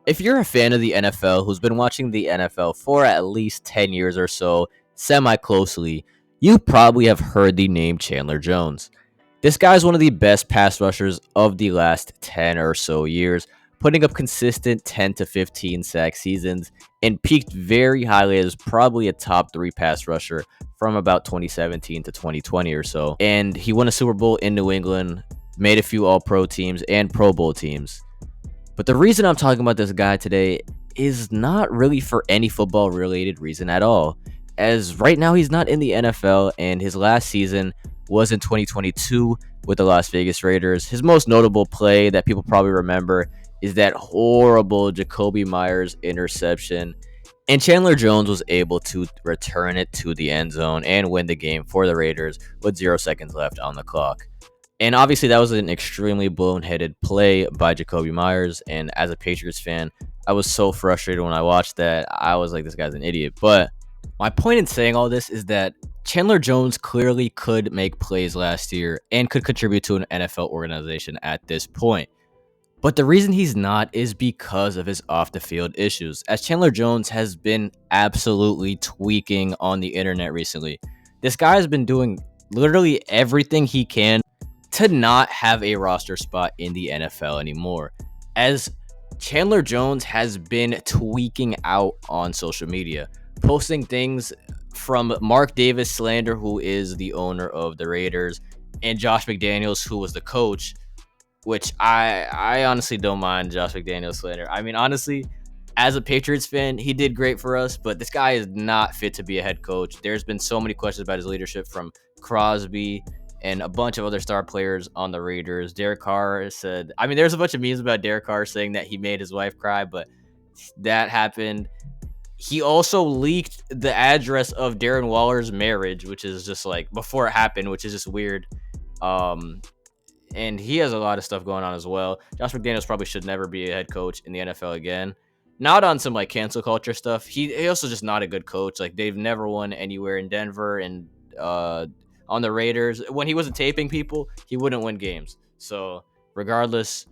If you're a fan of the NFL who's been watching the NFL for at least 10 years or so, semi closely, you probably have heard the name Chandler Jones. This guy is one of the best pass rushers of the last 10 or so years, putting up consistent 10 to 15 sack seasons and peaked very highly as probably a top 3 pass rusher from about 2017 to 2020 or so. And he won a Super Bowl in New England, made a few All-Pro teams and Pro Bowl teams. But the reason I'm talking about this guy today is not really for any football related reason at all, as right now he's not in the NFL and his last season was in 2022 with the Las Vegas Raiders. His most notable play that people probably remember is that horrible Jacoby Myers interception, and Chandler Jones was able to return it to the end zone and win the game for the Raiders with 0 seconds left on the clock. And obviously, that was an extremely boneheaded play by Jacoby Myers. And as a Patriots fan, I was so frustrated when I watched that. I was like, this guy's an idiot. But my point in saying all this is that Chandler Jones clearly could make plays last year and could contribute to an NFL organization at this point. But the reason he's not is because of his off-the-field issues, as Chandler Jones has been absolutely tweaking on the internet recently. This guy has been doing literally everything he can to not have a roster spot in the NFL anymore, as Chandler Jones has been tweaking out on social media, posting things from Mark Davis slander, who is the owner of the Raiders, and Josh McDaniels, who was the coach, which I honestly don't mind Josh McDaniels slander. I mean, honestly, as a Patriots fan, he did great for us, but this guy is not fit to be a head coach. There's been so many questions about his leadership from Crosby and a bunch of other star players on the Raiders. Derek Carr said, I mean, there's a bunch of memes about Derek Carr saying that he made his wife cry, but that happened. He also leaked the address of Darren Waller's marriage, which is just like before it happened, which is just weird. And he has a lot of stuff going on as well. Josh McDaniels probably should never be a head coach in the NFL again. Not on some like cancel culture stuff. He also just not a good coach. Like, they've never won anywhere in Denver and on the Raiders. When he wasn't taping people, he wouldn't win games. So regardless,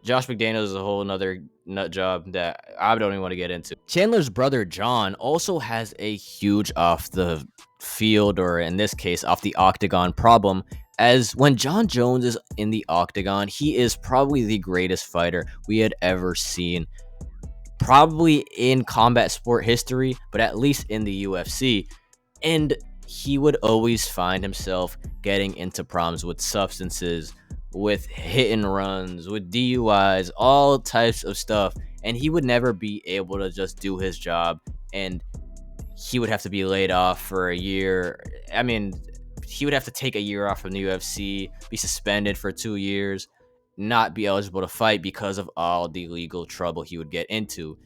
Josh McDaniels is a whole nother nut job that I don't even want to get into. Chandler's brother John also has a huge off the field, or in this case off the octagon, problem, as when Jon Jones is in the octagon, he is probably the greatest fighter we had ever seen, probably in combat sport history, but at least in the UFC. And he would always find himself getting into problems with substances, with hit and runs, with DUIs, all types of stuff. And he would never be able to just do his job, and he would have to be laid off for a year. I mean, he would have to take a year off from the UFC, be suspended for 2 years, not be eligible to fight because of all the legal trouble he would get into.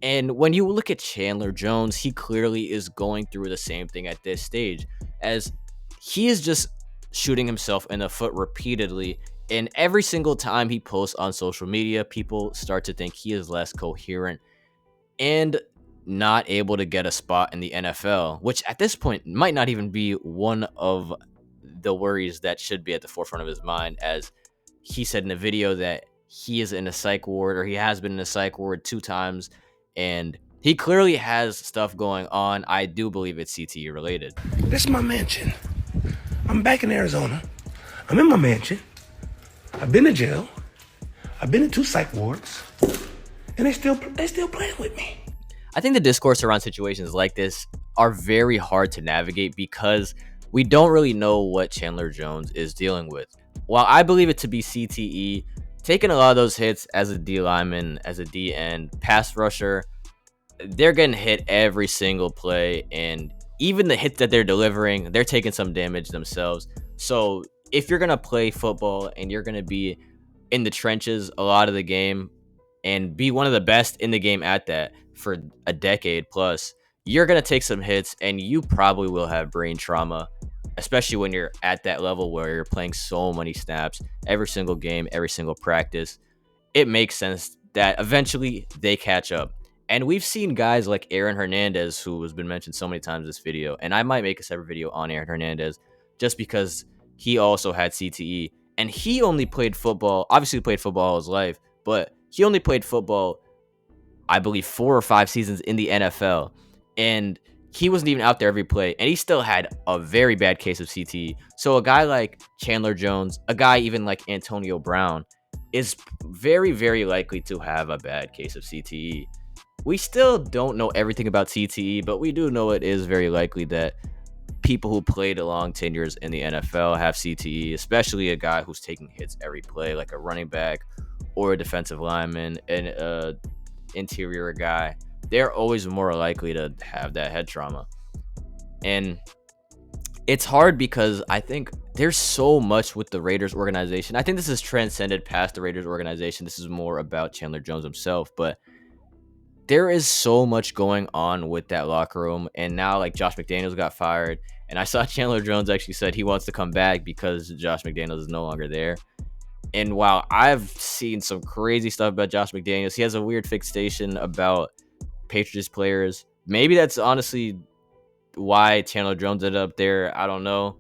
And when you look at Chandler Jones, he clearly is going through the same thing at this stage, as he is just shooting himself in the foot repeatedly. And every single time he posts on social media, people start to think he is less coherent and not able to get a spot in the NFL, which at this point might not even be one of the worries that should be at the forefront of his mind, as he said in a video that he is in a psych ward, or he has been in a psych ward 2 times, and he clearly has stuff going on. I do believe it's CTE related. This is my mansion. I'm back in Arizona. I'm in my mansion. I've been to jail. I've been in 2 psych wards, and they still playing with me. I think the discourse around situations like this are very hard to navigate because we don't really know what Chandler Jones is dealing with. While I believe it to be CTE, taking a lot of those hits as a D lineman, as a D end, pass rusher, they're getting hit every single play, and even the hits that they're delivering, they're taking some damage themselves. So if you're going to play football and you're going to be in the trenches a lot of the game and be one of the best in the game at that for a decade plus, you're going to take some hits, and you probably will have brain trauma, especially when you're at that level where you're playing so many snaps every single game, every single practice. It makes sense that eventually they catch up. And we've seen guys like Aaron Hernandez, who has been mentioned so many times in this video, and I might make a separate video on Aaron Hernandez just because he also had CTE, and he only played football, obviously played football all his life, but he only played football I believe 4 or 5 seasons in the NFL, and he wasn't even out there every play, and he still had a very bad case of CTE. So a guy like Chandler Jones, a guy even like Antonio Brown, is very, very likely to have a bad case of CTE. We still don't know everything about CTE, but we do know it is very likely that people who played long tenures in the NFL have CTE, especially a guy who's taking hits every play, like a running back or a defensive lineman and a interior guy. They're always more likely to have that head trauma. And it's hard because I think there's so much with the Raiders organization. I think this has transcended past the Raiders organization. This is more about Chandler Jones himself, but there is so much going on with that locker room. And now, like, Josh McDaniels got fired, and I saw Chandler Jones actually said he wants to come back because Josh McDaniels is no longer there. And while I've seen some crazy stuff about Josh McDaniels, he has a weird fixation about Patriots players. Maybe that's honestly why Chandler Jones ended up there. I don't know.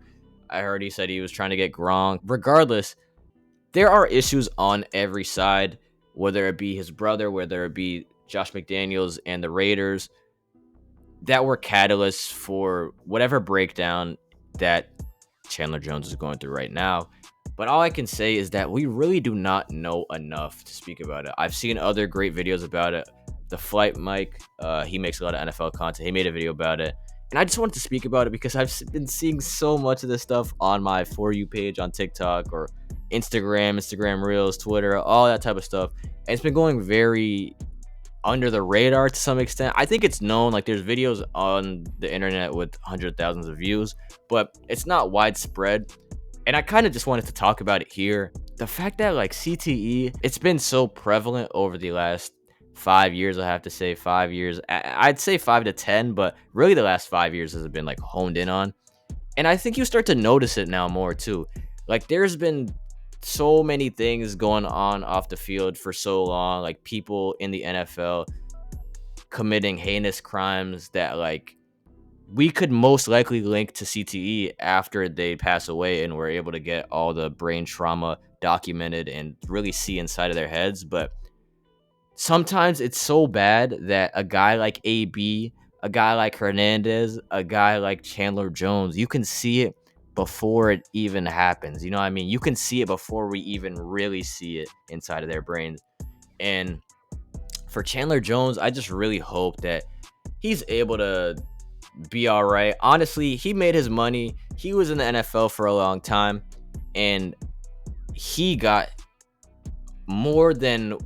I heard he said he was trying to get Gronk. Regardless, there are issues on every side, whether it be his brother, whether it be Josh McDaniels and the Raiders, that were catalysts for whatever breakdown that Chandler Jones is going through right now. But all I can say is that we really do not know enough to speak about it. I've seen other great videos about it. The Flight Mike, he makes a lot of NFL content. He made a video about it. And I just wanted to speak about it because I've been seeing so much of this stuff on my For You page on TikTok or Instagram Reels, Twitter, all that type of stuff. And it's been going very under the radar to some extent. I think it's known, like there's videos on the internet with hundreds of thousands of views, but it's not widespread. And I kind of just wanted to talk about it here. The fact that like CTE, it's been so prevalent over the last 5 years. I have to say 5 years. I'd say 5 to 10, but really the last 5 years has been like honed in on. And I think you start to notice it now more too. Like there's been so many things going on off the field for so long, like people in the NFL committing heinous crimes that like we could most likely link to CTE after they pass away and we're able to get all the brain trauma documented and really see inside of their heads. But sometimes it's so bad that a guy like AB, a guy like Hernandez, a guy like Chandler Jones, you can see it before it even happens. You know what I mean? You can see it before we even really see it inside of their brains. And for Chandler Jones, I just really hope that he's able to be all right. Honestly, he made his money. He was in the NFL for a long time, and he got more than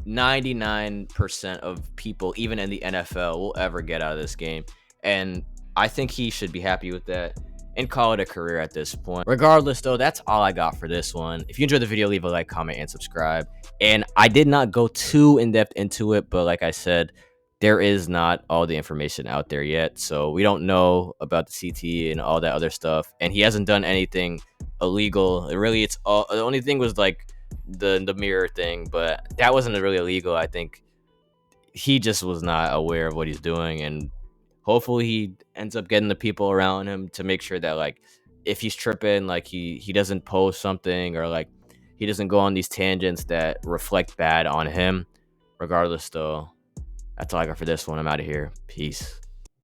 99% of people, even in the NFL, will ever get out of this game. And I think he should be happy with that and call it a career at this point. Regardless, though, that's all I got for this one. If you enjoyed the video, leave a like, comment, and subscribe. And I did not go too in-depth into it, but like I said, there is not all the information out there yet. So we don't know about the CTE and all that other stuff. And he hasn't done anything illegal. It's all, the only thing was like the mirror thing, but that wasn't really illegal. I think he just was not aware of what he's doing, and hopefully he ends up getting the people around him to make sure that like if he's tripping, like he doesn't post something or like he doesn't go on these tangents that reflect bad on him. Regardless, though, that's all I got for this one. I'm out of here. Peace.